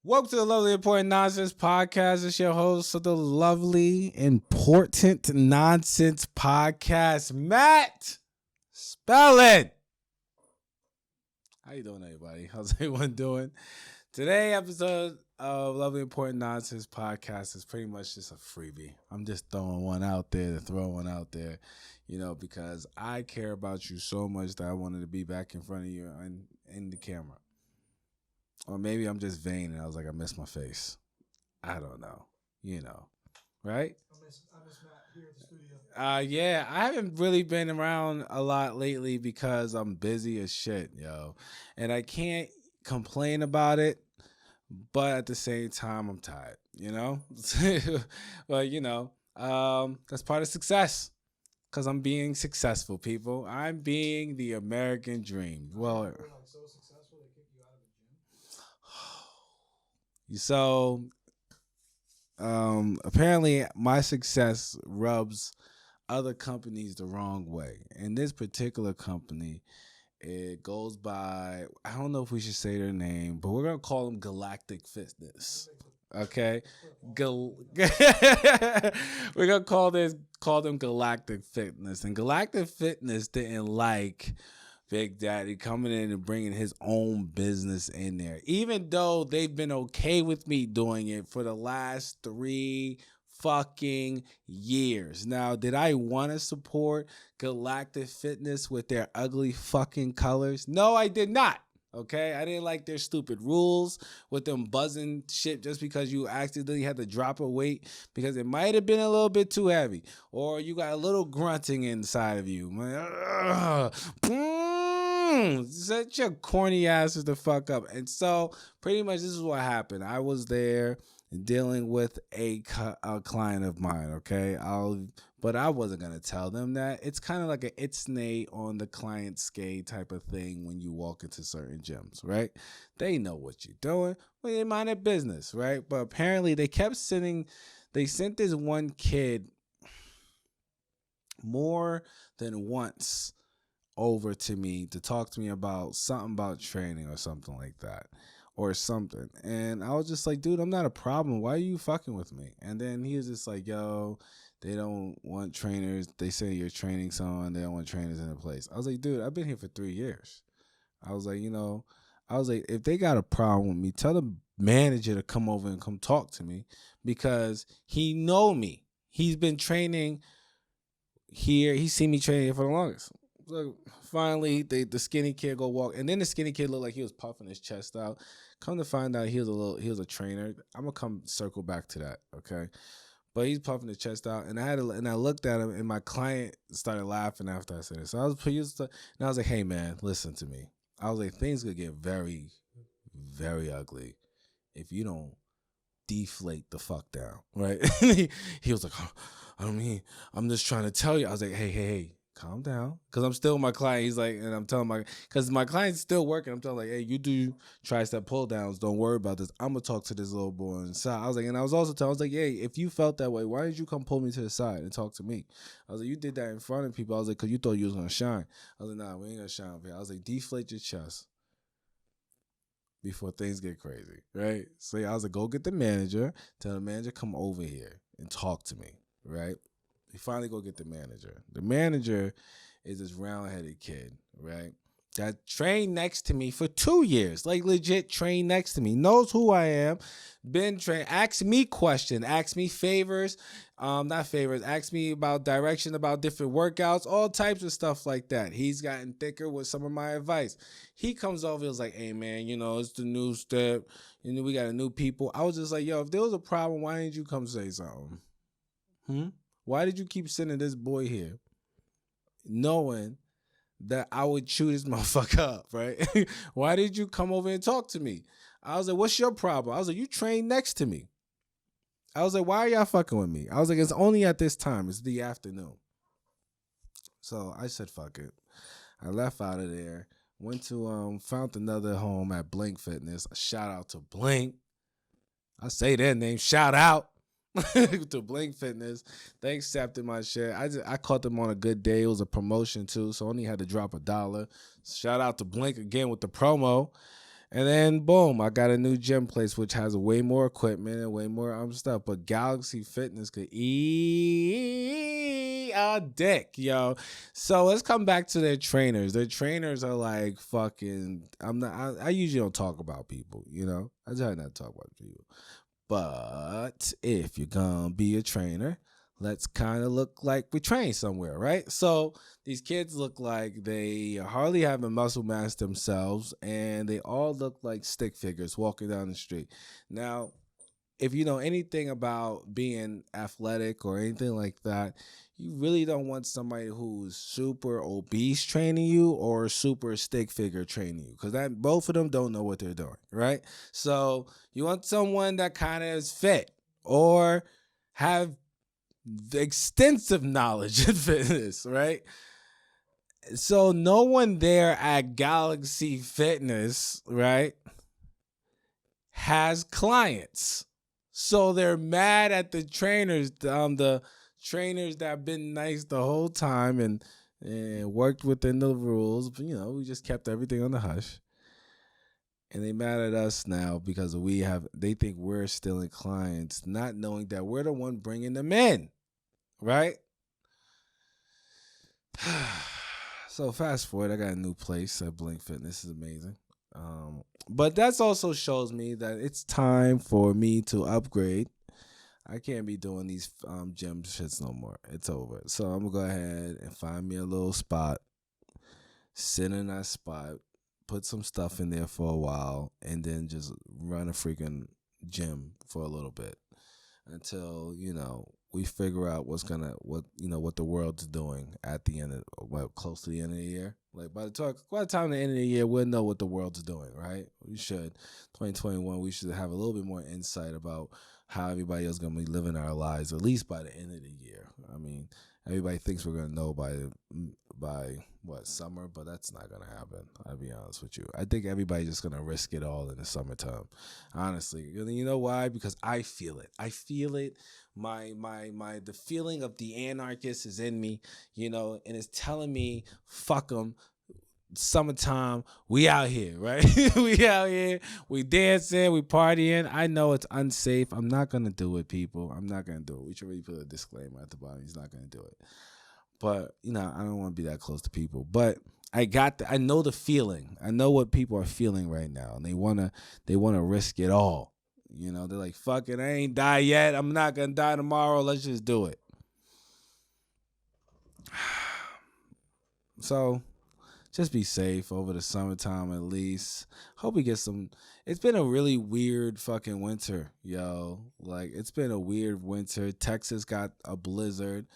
Welcome to the Lovely Important Nonsense Podcast. It's your host of the Lovely Important Nonsense Podcast, Matt Spellen. How you doing, everybody? How's everyone doing? Today episode of Lovely Important Nonsense Podcast is pretty much just a freebie. I'm just throwing one out there because I care about you so much that I wanted to be back in front of you and in the camera. Or maybe I'm just vain and I was like, I miss my face. I don't know. Right? I miss Matt here at the studio. Yeah, I haven't really been around a lot lately because I'm busy as shit, yo. And I can't complain about it, but at the same time, I'm tired, But, that's part of success because I'm being successful, people. I'm being the American dream. Well, We're like so successful they kick you out of the gym. so apparently my success rubs other companies the wrong way. And this particular company, it goes by, I don't know if we should say their name, but we're gonna call them Galactic Fitness. Okay, we're gonna call them Galactic Fitness, and Galactic Fitness didn't like Big Daddy coming in and bringing his own business in there, even though they've been okay with me doing it for the last 3 fucking years. Now, did I want to support Galactic Fitness with their ugly fucking colors? No, I did not. Okay, I didn't like their stupid rules with them buzzing shit just because you accidentally had to drop a weight because it might have been a little bit too heavy, or you got a little grunting inside of you. Set your corny asses the fuck up. And so pretty much this is what happened. I was there dealing with a client of mine, okay? But I wasn't going to tell them that. It's kind of like an itsnay on the client skate type of thing when you walk into certain gyms, right? They know what you're doing, but they mind their business, right? But apparently they sent this one kid more than once over to me to talk to me about something about training or something like that. Or something. And I was just like, dude, I'm not a problem. Why are you fucking with me? And then he was just like, yo, they don't want trainers. They say you're training someone. They don't want trainers in the place. I was like, dude, I've been here for 3 years. I was like, if they got a problem with me, tell the manager to come over and come talk to me because he know me. He's been training here. He's seen me training here for the longest. So finally, the skinny kid go walk, and then the skinny kid looked like he was puffing his chest out. Come to find out, he was a trainer. I'm gonna come circle back to that, okay? But he's puffing his chest out, and I looked at him, and my client started laughing after I said it. So I was like, hey man, listen to me. I was like, things could get very, very ugly if you don't deflate the fuck down, right? He was like, oh, I'm just trying to tell you. I was like, hey. Calm down, because I'm still my client. He's like, and I'm telling because my client's still working. I'm telling like, hey, you do tricep pull downs. Don't worry about this. I'm gonna talk to this little boy inside. I was like, and I was also telling, I was like, hey, if you felt that way, why did you come pull me to the side and talk to me? I was like, you did that in front of people. I was like, because you thought you was gonna shine. I was like, nah, we ain't gonna shine up here. I was like, deflate your chest before things get crazy, right? So I was like, go get the manager. Tell the manager come over here and talk to me, right? We finally go get the manager. The manager is this round-headed kid, right? That trained next to me for 2 years. Like, legit trained next to me. Knows who I am. Been trained. Asked me questions. Asked me favors. Not favors. Asked me about direction, about different workouts. All types of stuff like that. He's gotten thicker with some of my advice. He comes over. He was like, hey, man, it's the new step. We got a new people. I was just like, yo, if there was a problem, why didn't you come say something? Why did you keep sending this boy here knowing that I would chew this motherfucker up, right? Why did you come over and talk to me? I was like, what's your problem? I was like, you train next to me. I was like, why are y'all fucking with me? I was like, it's only at this time. It's the afternoon. So I said, fuck it. I left out of there. Went to, found another home at Blink Fitness. A shout out to Blink. I say their name. Shout out. To Blink Fitness. They accepted my shit. I caught them on a good day. It was a promotion too, so only had to drop $1. Shout out to Blink again with the promo. And then boom, I got a new gym place which has way more equipment and way more stuff. But Galaxy Fitness could eat a dick, yo. So let's come back to their trainers. Their trainers are like fucking. I usually don't talk about people, you know. I try not to talk about people. But if you're gonna be a trainer, let's kind of look like we train somewhere, right? So these kids look like they hardly have a muscle mass themselves, and they all look like stick figures walking down the street. Now, if you know anything about being athletic or anything like that, you really don't want somebody who's super obese training you or super stick figure training you, because that both of them don't know what they're doing, right? So you want someone that kind of is fit or have extensive knowledge in fitness, right? So no one there at Galaxy Fitness, right, has clients. So they're mad at the trainers, the trainers that have been nice the whole time and worked within the rules. But, you know, we just kept everything on the hush. And they mad at us now because they think we're stealing clients, not knowing that we're the one bringing them in, right? So fast forward, I got a new place at Blink Fitness. Is amazing. But that also shows me that it's time for me to upgrade. I can't be doing these gym shits no more. It's over. So I'm gonna go ahead and find me a little spot, sit in that spot, put some stuff in there for a while, and then just run a freaking gym for a little bit until, you know, we figure out what the world's doing at the end of close to the end of the year. Like by the time the end of the year, we'll know what the world's doing, right? We should 2021. We should have a little bit more insight about how everybody else gonna be living our lives, at least by the end of the year. I mean, everybody thinks we're gonna know by what, summer, but that's not gonna happen. I'll be honest with you. I think everybody's just gonna risk it all in the summertime. Honestly, you know why? Because I feel it. I feel it. The feeling of the anarchist is in me, you know, and it's telling me, fuck them. Summertime, we out here, right? We out here, we dancing, we partying. I know it's unsafe. I'm not gonna do it, people. I'm not gonna do it. We should really put a disclaimer at the bottom. He's not gonna do it. But you know, I don't want to be that close to people. But I know the feeling. I know what people are feeling right now, and they wanna risk it all. You know, they're like, fuck it, I ain't die yet. I'm not gonna die tomorrow. Let's just do it. So just be safe over the summertime at least. Hope we get some. It's been a really weird fucking winter, yo. Like, it's been a weird winter. Texas got a blizzard.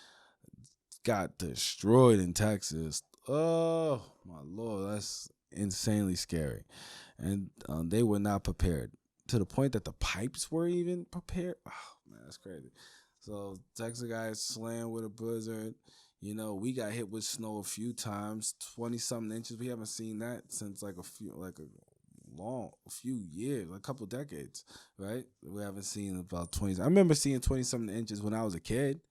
Got destroyed in Texas. Oh, my Lord. That's insanely scary. And they were not prepared to the point that the pipes were even prepared. Oh, man, that's crazy. So Texas guys slammed with a blizzard. You know, we got hit with snow a few times, 20-something inches. We haven't seen that since a few years, a couple decades, right? We haven't seen about 20. I remember seeing 20-something inches when I was a kid.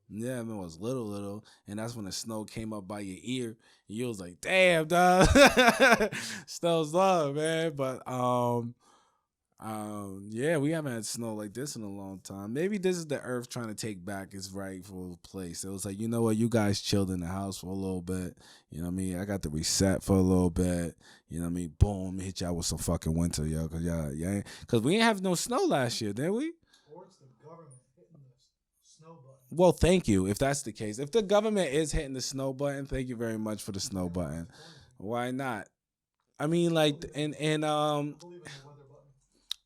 Yeah, I remember I was little, and that's when the snow came up by your ear, and you was like, "Damn, dog, snow's low, man." But yeah, we haven't had snow like this in a long time. Maybe this is the earth trying to take back its rightful place. It was like, you know what, you guys chilled in the house for a little bit. You know what I mean? I got to reset for a little bit. You know what I mean? Boom, hit y'all with some fucking winter, yo. Cause we ain't have no snow last year, did we? Or it's the government hitting the snow button. Well, thank you. If that's the case, if the government is hitting the snow button, thank you very much for the snow button. Why not? I mean, like, I believe in the weather button.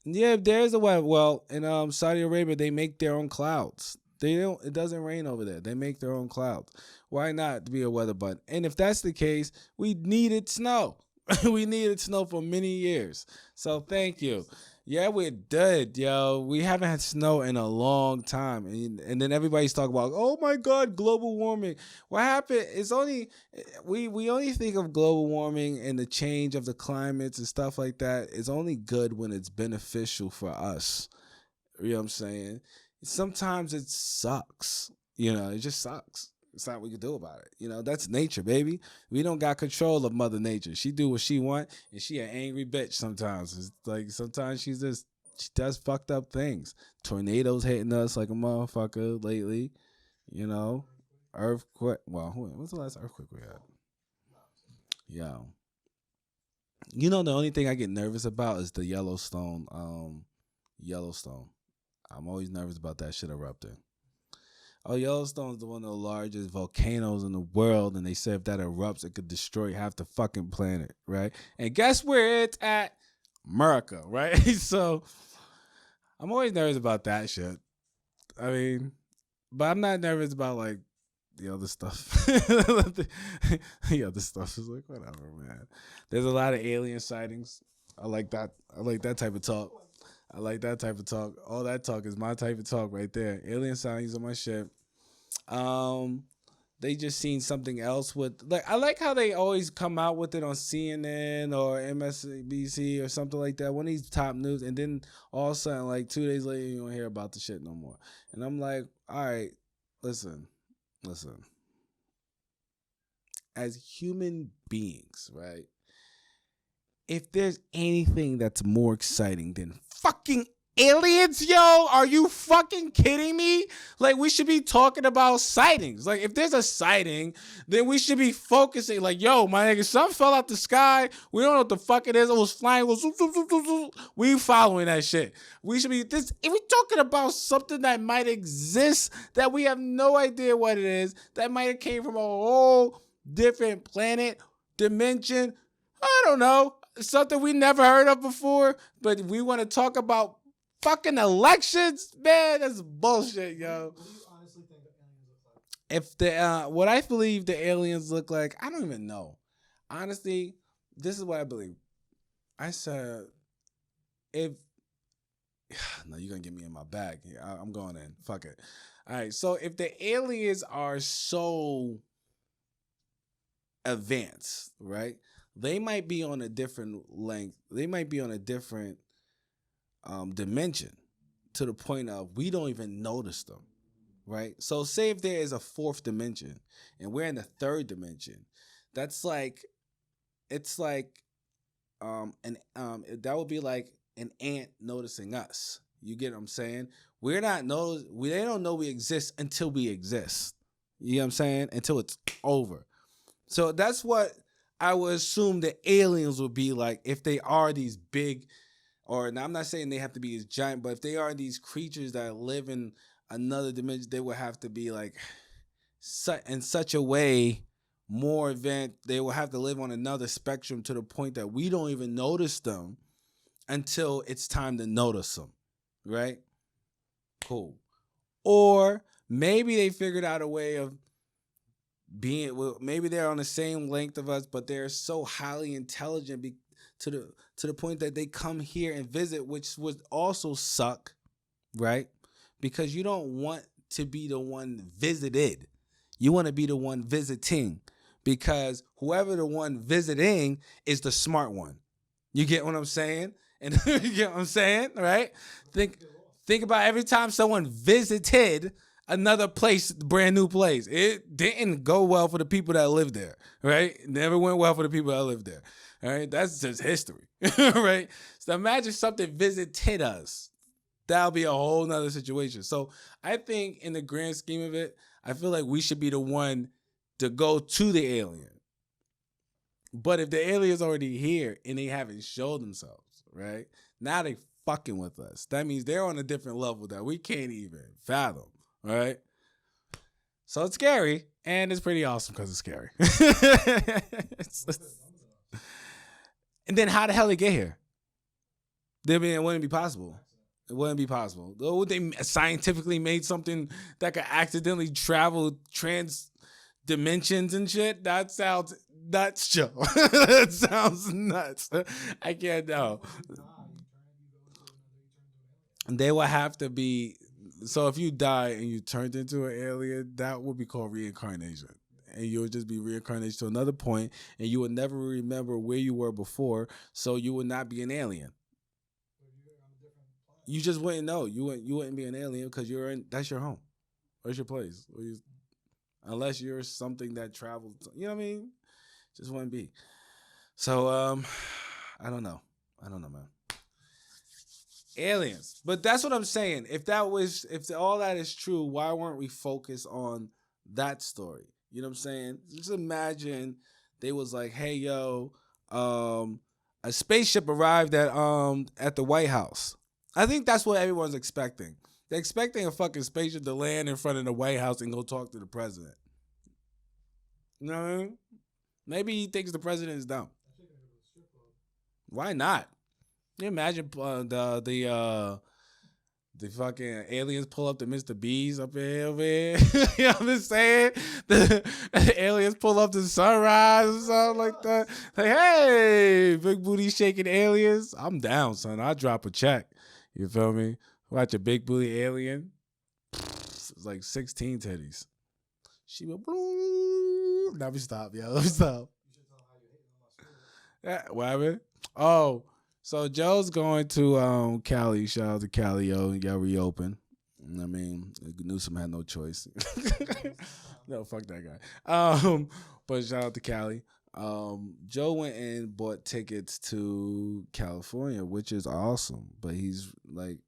yeah, there's a way. Well, in Saudi Arabia, they make their own clouds. They don't. It doesn't rain over there. They make their own clouds. Why not be a weather button? And if that's the case, we needed snow. We needed snow for many years. So thank you. Yeah, we're dead, yo. We haven't had snow in a long time, and then everybody's talking about, oh my God, global warming. What happened? It's only we only think of global warming and the change of the climates and stuff like that. It's only good when it's beneficial for us. You know what I'm saying? Sometimes it sucks. You know, it just sucks. It's not what we can do about it. That's nature, baby. We don't got control of Mother Nature. She do what she want, and she an angry bitch sometimes. It's like sometimes she does fucked up things. Tornadoes hitting us like a motherfucker lately. You know, earthquake. Well, when's the last earthquake we had? Yeah. The only thing I get nervous about is the Yellowstone. Yellowstone. I'm always nervous about that shit erupting. Oh, Yellowstone's one of the largest volcanoes in the world, and they said if that erupts, it could destroy half the fucking planet, right? And guess where it's at? America, right? So I'm always nervous about that shit. I mean, but I'm not nervous about like the other stuff. The other stuff is like whatever, man. There's a lot of alien sightings. I like that. I like that type of talk. I like that type of talk. All that talk is my type of talk right there. Alien sightings on my shit. Um, they just seen something else with like I like how they always come out with it on CNN or MSNBC or something like that. One of these top news, and then all of a sudden, like 2 days later, you don't hear about the shit no more. And I'm like, all right, listen. As human beings, right? If there's anything that's more exciting than fucking aliens, yo, are you fucking kidding me? Like, we should be talking about sightings. Like, if there's a sighting, then we should be focusing. Like, yo, my nigga, something fell out the sky. We don't know what the fuck it is. It was flying. It was zoop, zoop, zoop, zoop, zoop. We following that shit. We should be this. If we're talking about something that might exist that we have no idea what it is, that might have came from a whole different planet, dimension. I don't know. Something we never heard of before, but we want to talk about fucking elections, man. That's bullshit, yo. What do you honestly think the aliens look like? If what I believe the aliens look like, I don't even know. Honestly, this is what I believe. I said, if no, you're gonna get me in my bag. I'm going in. Fuck it. All right. So if the aliens are so advanced, right? They might be on a different length. They might be on a different dimension to the point of we don't even notice them, right? So say if there is a fourth dimension and we're in the third dimension, that's like it's like that would be like an ant noticing us. You get what I'm saying? We're not they don't know we exist until we exist. You know what I'm saying? Until it's over. So that's what I would assume the aliens would be like if they are these big, or now I'm not saying they have to be as giant, but if they are these creatures that live in another dimension, they would have to be like in such a way more advanced. They will have to live on another spectrum to the point that we don't even notice them until it's time to notice them, right? Cool. Or maybe they figured out a way of maybe they're on the same length of us, but they're so highly intelligent to the point that they come here and visit, which would also suck, right? Because you don't want to be the one visited. You want to be the one visiting, because whoever the one visiting is the smart one. You get what I'm saying? And you get what I'm saying, right? Think about every time someone visited another place, brand new place. It didn't go well for the people that lived there, right? It never went well for the people that lived there. All right, that's just history, right? So imagine something visited us. That'll be a whole nother situation. So I think in the grand scheme of it, I feel like we should be the one to go to the alien. But if the alien's already here and they haven't showed themselves, right? Now they fucking with us. That means they're on a different level that we can't even fathom, right? So it's scary, and it's pretty awesome because it's scary. And then how the hell they get here? It wouldn't be possible. It wouldn't be possible. Though they scientifically made something that could accidentally travel trans dimensions and shit. That sounds nuts, Joe. That sounds nuts. I can't know. They will have to be. So if you die and you turned into an alien, that would be called reincarnation. And you would just be reincarnated to another point, and you would never remember where you were before, so you would not be an alien. You just wouldn't know. You wouldn't be an alien because you're in. That's your home. Where's your place? unless you're something that travels. You know what I mean? Just wouldn't be. So I don't know. I don't know, man. Aliens. But that's what I'm saying. If all that is true, why weren't we focused on that story? You know what I'm saying? Just imagine they was like, hey yo, a spaceship arrived at the White House. I think that's what everyone's expecting. They're expecting a fucking spaceship to land in front of the White House and go talk to the president. You know what I mean? Maybe he thinks the president is dumb. Why not? Can you imagine the fucking aliens pull up to Mr. B's up here, man. You know what I'm saying? The aliens pull up to Sunrise or something like that. Like, hey, big booty shaking aliens. I'm down, son. I drop a check. You feel me? Watch a big booty alien. It's like 16 titties. She went, blue. Let me stop, yo. Let me stop. Yeah, what happened? Oh, so Joe's going to Cali. Shout out to Cali, yo. Got reopened. I mean, Newsom had no choice. No, fuck that guy. But shout out to Cali. Joe went and bought tickets to California, which is awesome. But he's like,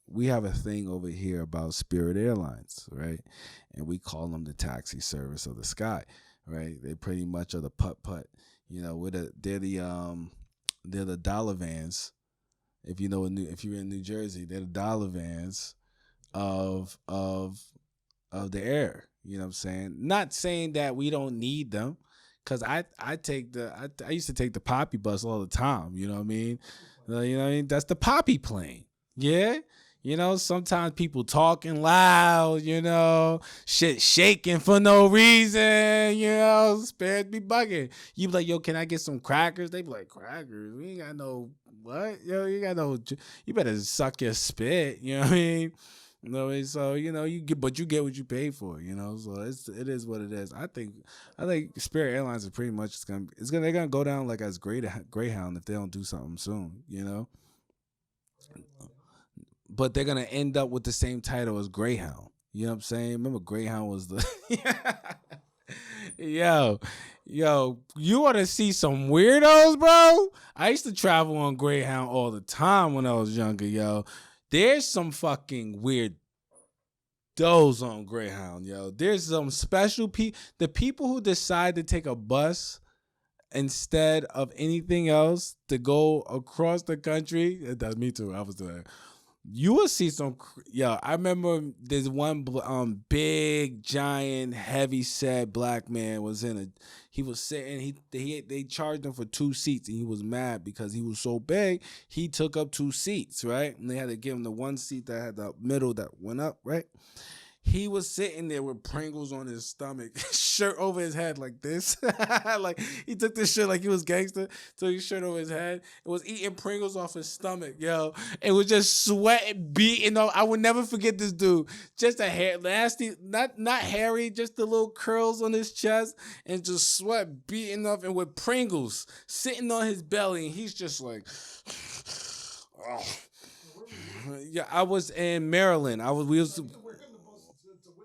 we have a thing over here about Spirit Airlines, right? And we call them the taxi service of the sky, right? They pretty much are the putt. You know, they're the dollar vans. If you're in New Jersey, they're the dollar vans of the air. You know what I'm saying? Not saying that we don't need them, cause I used to take the Poppy bus all the time. You know what I mean? You know what I mean? That's the Poppy plane. Yeah. You know, sometimes people talking loud, you know, shit shaking for no reason, you know, spirits be bugging. You be like, yo, can I get some crackers? They be like, crackers? We ain't got no, what? Yo, you better suck your spit, you know what I mean? You know, so, you know, you get what you pay for, you know, so it is what it is. I think Spirit Airlines is pretty much, they're gonna go down like as Greyhound if they don't do something soon, you know? But they're gonna end up with the same title as Greyhound. You know what I'm saying? Remember Greyhound was the yo, you want to see some weirdos, bro? I used to travel on Greyhound all the time when I was younger, yo. There's some fucking weird those on Greyhound, yo. There's some special people. The people who decide to take a bus instead of anything else to go across the country. That's me too. I was there. You will see some. Yo, I remember there's one big, giant, heavy set black man was in a. He was sitting. They charged him for 2 seats, and he was mad because he was so big. He took up 2 seats, right? And they had to give him the 1 seat that had the middle that went up, right? He was sitting there with Pringles on his stomach, shirt over his head like this. Like he took this shit like he was gangster, took his shirt over his head, and was eating Pringles off his stomach, yo. It was just sweating, beating off. I would never forget this dude. Just a hair, nasty, not hairy, just the little curls on his chest, and just sweat beating off, and with Pringles sitting on his belly, and he's just like, oh. Yeah, I was in Maryland. We was.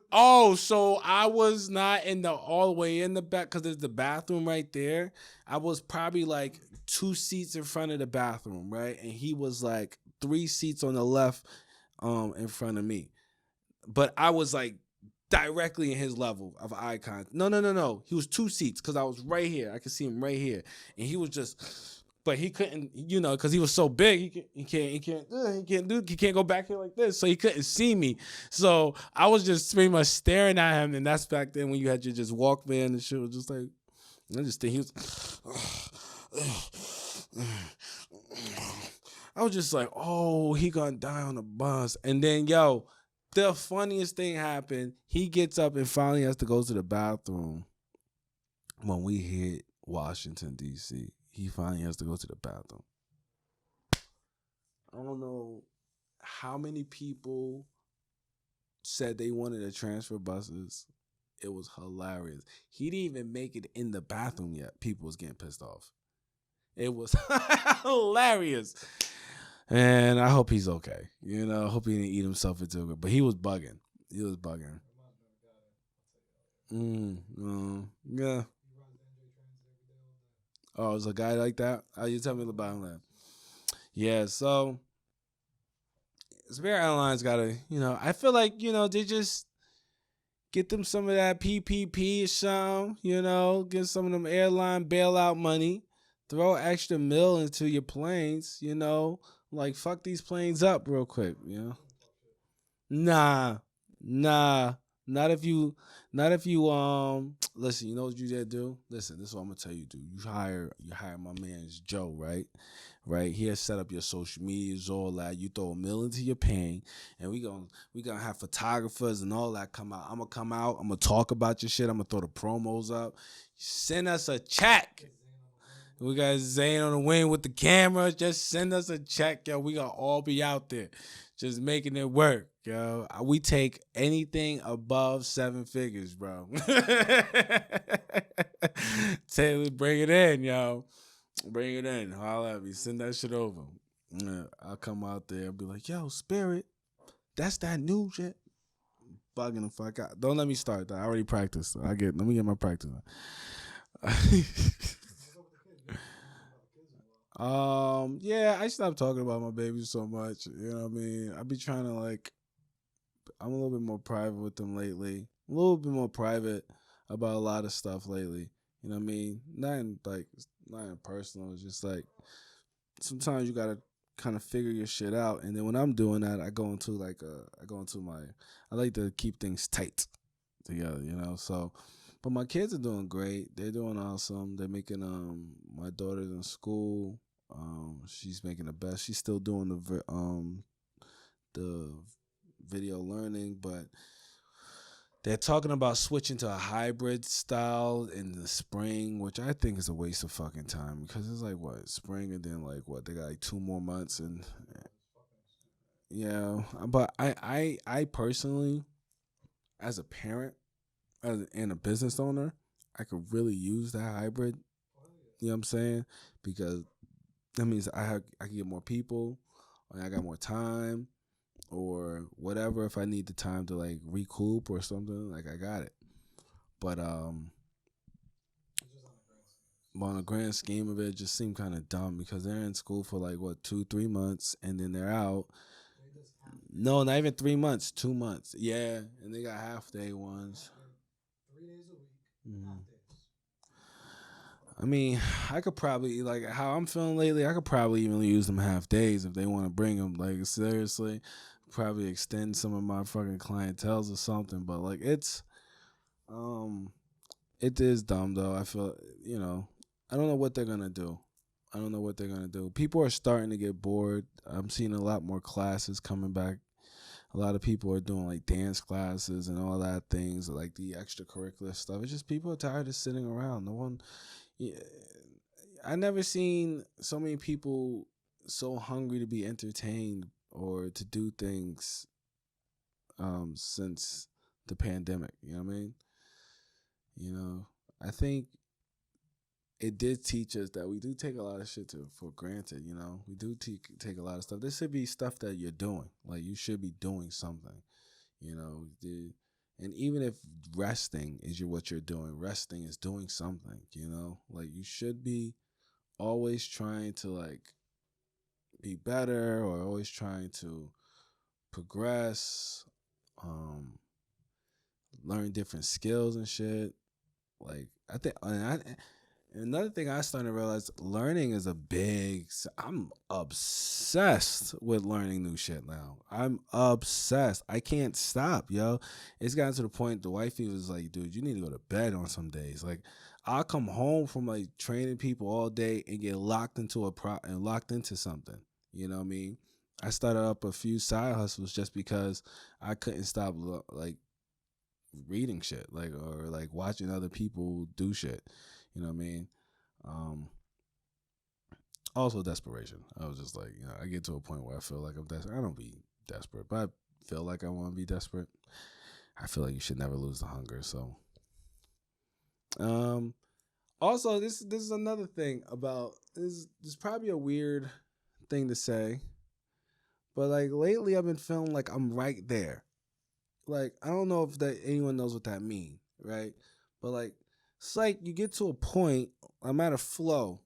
Oh, so I was not all the way in the back because there's the bathroom right there. I was probably like 2 seats in front of the bathroom, right? And he was like 3 seats on the left, in front of me. But I was like directly in his level of eye contact. No. He was 2 seats because I was right here. I could see him right here, and he was just. But he couldn't, you know, because he was so big. He can't go back here like this. So he couldn't see me. So I was just pretty much staring at him. And that's back then when you had your just Walkman and shit. Was just like, I just think he was. I was just like, oh, he gonna die on the bus. And then, yo, the funniest thing happened. He gets up and finally has to go to the bathroom when we hit Washington, D.C. He finally has to go to the bathroom. I don't know how many people said they wanted to transfer buses. It was hilarious. He didn't even make it in the bathroom yet. People was getting pissed off. It was hilarious. And I hope he's okay. You know, I hope he didn't eat himself into it. But he was bugging. Yeah. He rides the NJ Transit every day, all day. Oh, it's a guy like that. Oh, you tell me about him. Yeah. So Spirit Airlines gotta, I feel like, they just get them some of that PPP or something, get some of them airline bailout money, throw extra mill into your planes, like fuck these planes up real quick, Nah, nah, not if you, not if you. Listen, you know what you did do? Listen, this is what I'm gonna tell you, dude. You hire my man's Joe, right? Right. He has set up your social medias, all that. You throw a mill into your pan, and we gonna have photographers and all that come out. I'm gonna come out. I'm gonna talk about your shit. I'm gonna throw the promos up. Send us a check. Get Zane on the wing. We got Zane on the wing with the camera. Just send us a check, yo. We gonna all be out there, just making it work, yo. We take anything above 7 figures, bro. Taylor, bring it in, yo. Bring it in. Holla at me. Send that shit over. Yeah, I'll come out there and be like, yo, Spirit, that's that new shit. Bugging the fuck out. Don't let me start that. I already practiced. Let me get my practice. What's up with the kids? You haven't mentioned about the kids in a while. Yeah, I stopped talking about my baby so much. You know what I mean? I be trying to I'm a little bit more private with them lately. A little bit more private about a lot of stuff lately. You know what I mean? Not in personal. It's just like sometimes you gotta kind of figure your shit out. And then when I'm doing that, I like to keep things tight together. So. But my kids are doing great. They're doing awesome. They're making my daughter's in school. She's making the best. She's still doing the video learning, but they're talking about switching to a hybrid style in the spring, which I think is a waste of fucking time because it's like what spring and then like what they got like 2 more months and yeah. But I personally, as a parent and a business owner, I could really use that hybrid. You know what I'm saying? Because that means I can get more people, or I got more time, or whatever. If I need the time to like recoup or something, like I got it. But It's just on the grand scheme. on the grand scheme of it, it just seemed kind of dumb because they're in school for like what 2-3 months and then they're out. They just half No, not even 3 months, 2 months. Yeah, and they got half day ones. 3 days a week, Mhm. half days. I mean, I could probably like how I'm feeling lately. I could probably even use them half days if they want to bring them. Like seriously, probably extend some of my fucking clientels or something. But like um, it is dumb though. I feel I don't know what they're gonna do. I don't know what they're gonna do. People are starting to get bored. I'm seeing a lot more classes coming back. A lot of people are doing like dance classes and all that things, like the extracurricular stuff. It's just people are tired of sitting around. No one, yeah, I never seen so many people so hungry to be entertained or to do things since the pandemic. You know what I mean? I think it did teach us that we do take a lot of shit for granted. We do take a lot of stuff. This should be stuff that you're doing. Like you should be doing something. And even if resting is what you're doing, resting is doing something. Like you should be always trying to like be better or always trying to progress, um, learn different skills and shit. Like I think, and another thing I started to realize, learning is a big. I'm obsessed with learning new shit now. I'm obsessed. I can't stop, yo. It's gotten to the point the wifey was like, "Dude, you need to go to bed on some days." Like, I'll come home from like training people all day and get locked into and locked into something. You know what I mean? I started up a few side hustles just because I couldn't stop like reading shit, like or like watching other people do shit. You know what I mean? Um, Also desperation. I was just like, I get to a point where I feel like I'm desperate. I don't be desperate, but I feel like I want to be desperate. I feel like you should never lose the hunger. So, um, also this is another thing about this is probably a weird thing to say, but like lately I've been feeling like I'm right there. Like I don't know if that anyone knows what that means. right? But like, it's like you get to a point, I'm at a flow,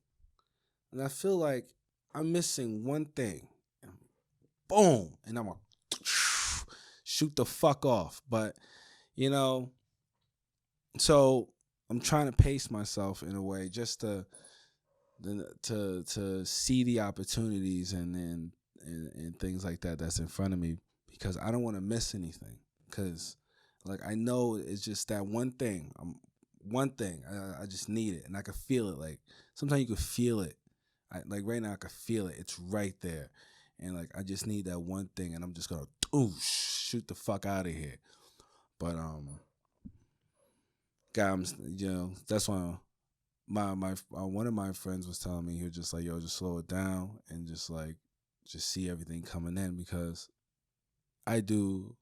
and I feel like I'm missing one thing. Boom, and I'm gonna shoot the fuck off. But you know, so I'm trying to pace myself in a way just to see the opportunities and things like that that's in front of me because I don't want to miss anything because like I know it's just that one thing. One thing. I just need it and I can feel it. Like sometimes you can feel it. Like right now I can feel it. It's right there, and like I just need that one thing, and I'm just gonna shoot the fuck out of here. But guys, that's why my one of my friends was telling me he was just like, yo, just slow it down and just see everything coming in because I do.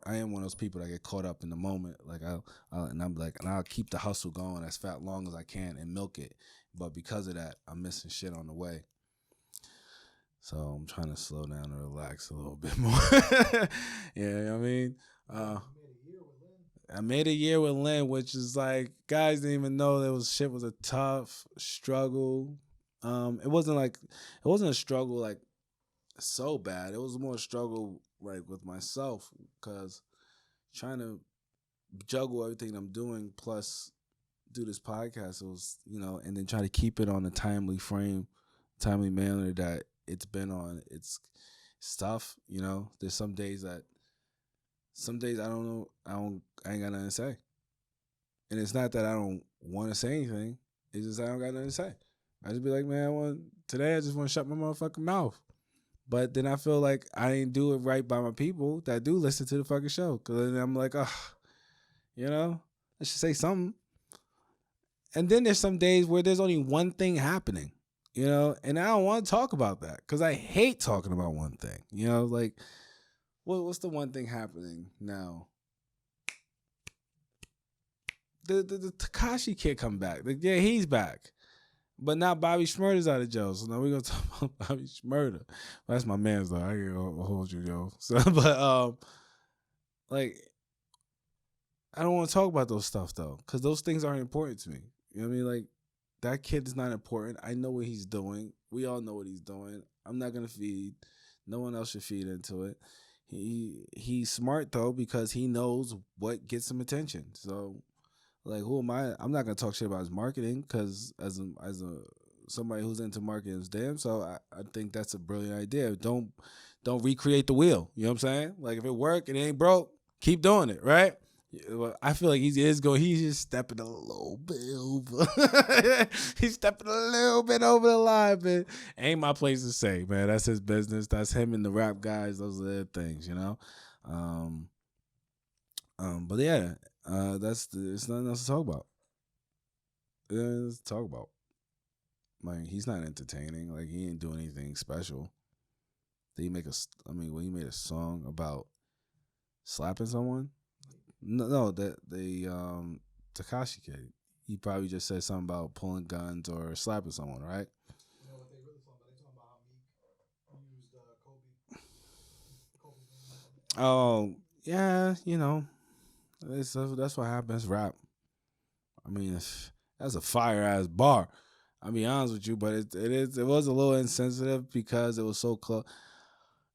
I am one of those people that get caught up in the moment. Like and I'm like, and I'll keep the hustle going as fat long as I can and milk it. But because of that, I'm missing shit on the way. So I'm trying to slow down and relax a little bit more. Yeah, you know what I mean. Uh, I made a year with Lynn, which is like guys didn't even know that was shit was a tough struggle. It wasn't a struggle like so bad. It was more a struggle like with myself because trying to juggle everything I'm doing plus do this podcast. It was and then try to keep it on a timely manner that it's been on. It's stuff. There's some days I don't know. I ain't got nothing to say. And it's not that I don't want to say anything. It's just I don't got nothing to say. I just be like, man, today I just want to shut my motherfucking mouth. But then I feel like I ain't do it right by my people that do listen to the fucking show. Cause then I'm like, I should say something. And then there's some days where there's only one thing happening, and I don't want to talk about that because I hate talking about one thing. Like, what's the one thing happening now? The Takashi kid come back. Like, yeah, he's back. But now Bobby Schmurder's out of jail. So now we're gonna talk about Bobby Schmurder. Well, that's my man's though. I ain't gonna hold you, yo. So like I don't want to talk about those stuff though. Cause those things aren't important to me. You know what I mean? Like that kid is not important. I know what he's doing. We all know what he's doing. I'm not gonna feed. No one else should feed into it. He's smart though because he knows what gets him attention. So like, who am I? I'm not gonna talk shit about his marketing because as a somebody who's into marketing is damn. So I think that's a brilliant idea. Don't recreate the wheel. You know what I'm saying? Like if it worked, it ain't broke. Keep doing it, right? Well, I feel like he's just stepping a little bit over. He's stepping a little bit over the line, man. Ain't my place to say, man. That's his business. That's him and the rap guys. Those are their things. Um, but yeah, it's nothing else to talk about. Yeah, to talk about. Like he's not entertaining. Like he ain't doing anything special. Did he make when he made a song about slapping someone? No, that the Takashi kid. He probably just said something about pulling guns or slapping someone, right? You know what they really talking about? They talking about how Meek used Kobe's name Oh yeah, that's what happens. Rap. I mean, that's a fire ass bar. I'll be honest with you, but it was a little insensitive because it was so close.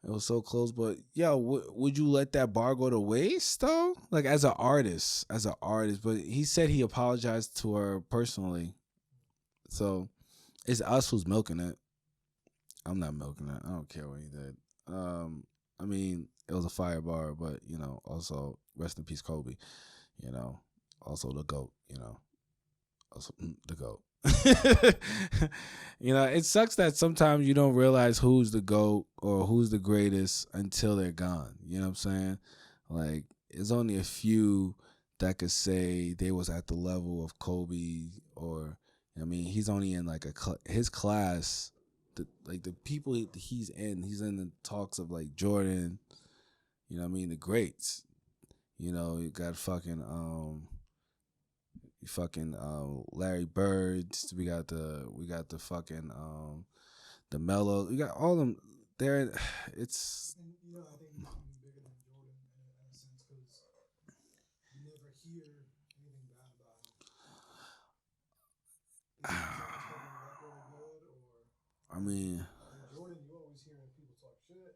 It was so close, but yo, would you let that bar go to waste though? Like as an artist. But he said he apologized to her personally, so it's us who's milking it. I'm not milking it. I don't care what he did. I mean, it was a fire bar, but also rest in peace, Kobe. You know, also the goat. Also the goat. It sucks that sometimes you don't realize who's the GOAT or who's the greatest until they're gone. You know what I'm saying? Like, it's only a few that could say they was at the level of Kobe or, I mean, he's only in like his class, like the people he's in the talks of like Jordan, what I mean, the greats. You got fucking Larry Birds. We got the fucking the Mellow. We got all them there. It's and I think he's even bigger than Jordan in a sense because you never hear anything Is it because it's holding it up really good, or I mean, Jordan? You always hearing people talk shit.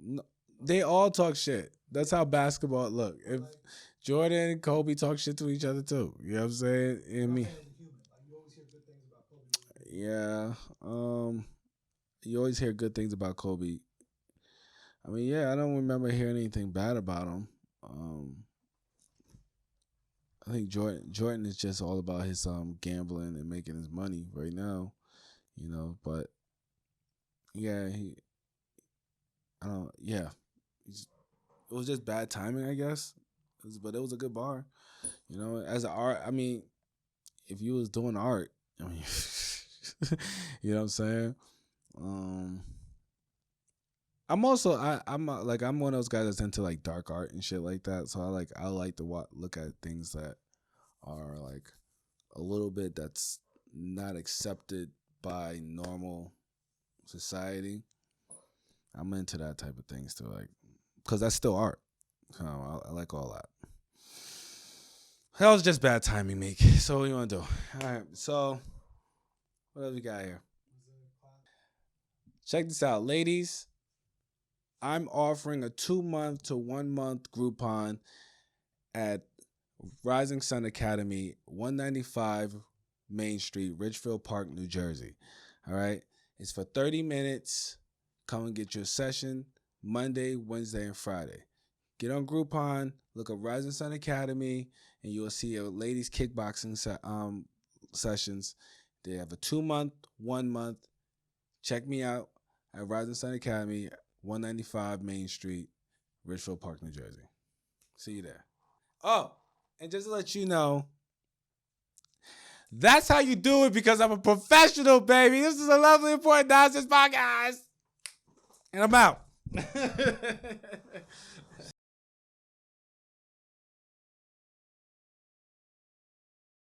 no, they all talk shit. That's how basketball look. If Like, Jordan and Kobe talk shit to each other too, you know what I'm saying? I'm And me, saying as a human, like you always hear good things about Kobe as a human. yeah. You always hear good things about Kobe. I mean, yeah, I don't remember hearing anything bad about him. Um, I think Jordan is just all about his gambling and making his money right now, you know. But yeah, I don't. Yeah, it was just bad timing, I guess. But it was a good bar, you know. As an art, I mean, if you was doing art, I mean, you know what I'm saying. Um, I'm one of those guys that's into like dark art and shit like that. So I like to look at things that are like a little bit that's not accepted by normal society. I'm into that type of things too, like because that's still art. So I like all that. That was just bad timing, Meek. So what do you want to do? All right. So what else we got here? Check this out, ladies. I'm offering a 2 month to 1 month Groupon at Rising Sun Academy, 195 Main Street, Ridgefield Park, New Jersey. All right. It's for 30 minutes. Come and get your session Monday, Wednesday, and Friday. Get on Groupon, look up Rising Sun Academy, and you will see a ladies kickboxing sessions. They have a 2 month, 1 month. Check me out at Rising Sun Academy, 195 Main Street, Ridgefield Park, New Jersey. See you there. Oh, and just to let you know, that's how you do it because I'm a professional, baby. This is a lovely, important nonsense podcast. And I'm out.